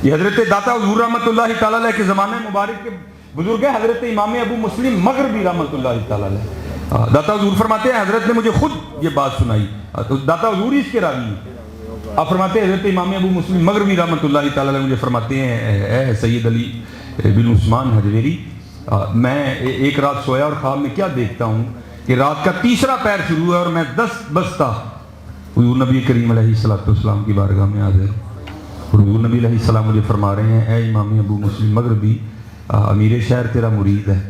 یہ حضرت داتا حضور رحمۃ اللہ تعالیٰ علیہ کے زمانے مبارک کے بزرگ ہیں حضرت امام ابو مسلم مغربی رحمۃ اللہ تعالیٰ علیہ. داتا حضور فرماتے ہیں حضرت نے مجھے خود یہ بات سنائی. تو داتا حضور اس کے راوی ہیں. آپ فرماتے ہیں حضرت امام ابو مسلم مغربی رحمۃ اللہ تعالیٰ علیہ مجھے فرماتے ہیں اے سید علی بن عثمان حجویری، میں ایک رات سویا اور خواب میں کیا دیکھتا ہوں کہ رات کا تیسرا پیر شروع ہوا اور میں دست بستہ حضور نبی کریم علیہ السلام کی بارگاہ میں حاضر ہوں. حضور نبی علیہ السلام مجھے فرما رہے ہیں اے امام ابو مسلم مغربی، امیر شہر تیرا مرید ہے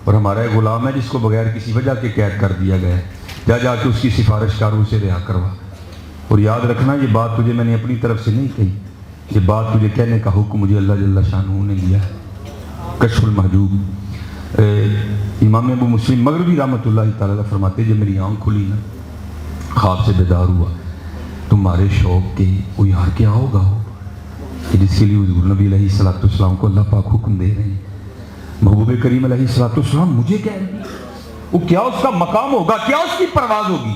اور ہمارا ایک غلام ہے جس کو بغیر کسی وجہ کے قید کر دیا گیا ہے، جا کے اس کی سفارش کاروں سے رہا کروا. اور یاد رکھنا یہ بات تجھے میں نے اپنی طرف سے نہیں کہی، یہ بات تجھے کہنے کا حکم مجھے اللہ جل شانہ نے دیا ہے. کشف المحجوب. امام ابو مسلم مغربی رحمۃ اللہ تعالیٰ فرماتے جب میری آنکھ کھلی نا، خواب سے بیدار ہوا، تمہارے شوق کے وہ یار کیا ہوگا ہو کہ جس کے لیے حضور نبی علیہ السلام کو اللہ پاک حکم دے رہے ہیں. محبوب کریم علیہ السلام مجھے کہہ رہے ہیں وہ کیا اس کا مقام ہوگا، کیا اس کی پرواز ہوگی،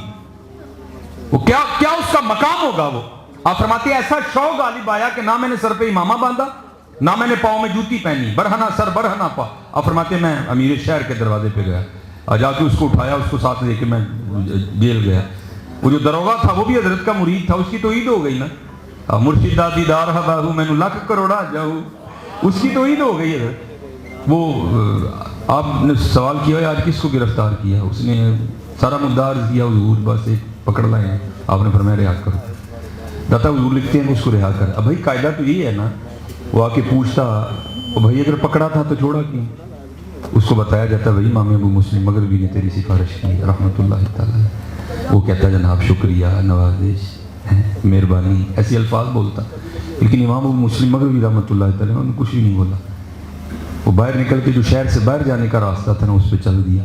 وہ کیا اس کا مقام ہوگا. وہ آپ فرماتے ہیں ایسا شوق غالب آیا کہ نہ میں نے سر پہ امامہ باندھا نہ میں نے پاؤں میں جوتی پہنی، برہنہ سر برہنہ پا. آپ فرماتے ہیں میں امیر شہر کے دروازے پہ گیا، جا کے اس کو اٹھایا، اس کو ساتھ لے کے میں جیل گیا. وہ جو دروگا تھا وہ بھی حضرت کا مرید تھا، اس کی توحید ہو گئی نا. مرشدہ دیدار ہواہو میں نو لاکھ کروڑا جاؤ، اس کی توحید ہو گئی حضرت. وہ آپ نے سوال کیا ہے آج کس کو گرفتار کیا، اس نے سارا مدعا عرض کیا حضور بس ایک پکڑ لائے ہیں. آپ نے فرمایا رہا کرو. داتا حضور لکھتے ہیں کہ اس کو رہا کر. اب بھائی قاعدہ تو یہ ہے نا، وہ آ کے پوچھتا بھائی اگر پکڑا تھا تو چھوڑا کیوں. اس کو بتایا جاتا بھائی امام ابو مسلم مغربی نے تیری سفارش کی رحمۃ اللہ تعالیٰ. وہ کہتا جناب شکریہ، نوازش، مہربانی، ایسے الفاظ بولتا. لیکن امام ابو مسلم مغربی رحمۃ اللہ تعالیٰ انہوں نے کچھ بھی نہیں بولا. وہ باہر نکل کے جو شہر سے باہر جانے کا راستہ تھا نا اس پہ چل دیا.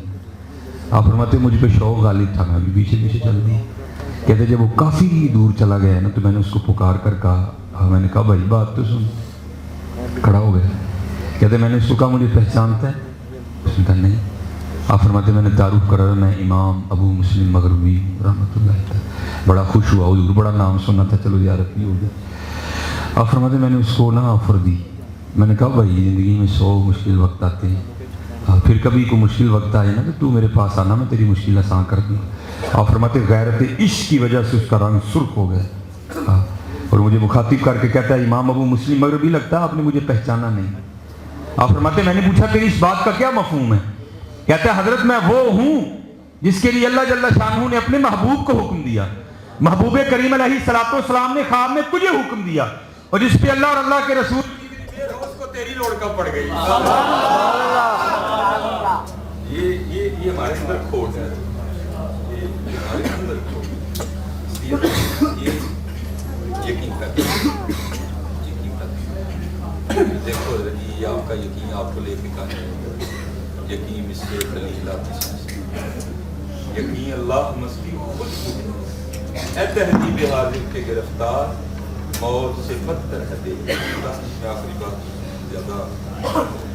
آپ فرماتے مجھ پہ شوق غالب تھا، میں بھی پیچھے پیچھے چل دیا. کہتے جب وہ کافی دور چلا گیا نا تو میں نے اس کو پکار کر کہا، میں نے کہا بھائی بات تو سن. کھڑا ہو گیا. کہتے میں نے اس کو کہا مجھے پہچانتا ہے؟ اس نے کہا نہیں. آپ فرماتے میں نے تعارف کرا میں امام ابو مسلم مغربی رحمۃ اللہ تعالیٰ. بڑا خوش ہوا، حضور بڑا نام سنا تھا، چلو زیارت بھی ہو گئی. آپ فرماتے میں نے اس کو نہ آفر دی. میں نے کہا بھائی زندگی میں 100 مشکل وقت آتے ہیں، پھر کبھی کوئی مشکل وقت آئے نا تو میرے پاس آنا، میں تیری مشکل آسان کر دوں. آپ فرماتے غیرت عشق کی وجہ سے اس کا رنگ سرخ ہو گیا اور مجھے مخاطب کر کے کہتا ہے امام ابو مسلم مغربی لگتا ہے آپ نے مجھے پہچانا نہیں. آپ فرماتے میں نے پوچھا تیری اس بات کا کیا مفہوم ہے؟ کہتا ہے حضرت میں وہ ہوں جس کے لیے اللہ جل شانہ نے اپنے محبوب کو حکم دیا. محبوب کریم علیہ السلام نے خواب میں تجھے حکم دیا اور جس پہ اللہ اور اللہ کے رسول اس کو تیری لوڑ کا پڑ گئی. یہ ہمارے اندر کھوٹ ہے، ہمارے اندر یقین کرتے دیکھو یہ آپ کا یقین آپ کو لے کے کہا یقین اس سے خلیل یقین اللہ مسیح خود اے تہذیب حاضر کے گرفتار موت سے بدتر ہے. میں آخری بات زیادہ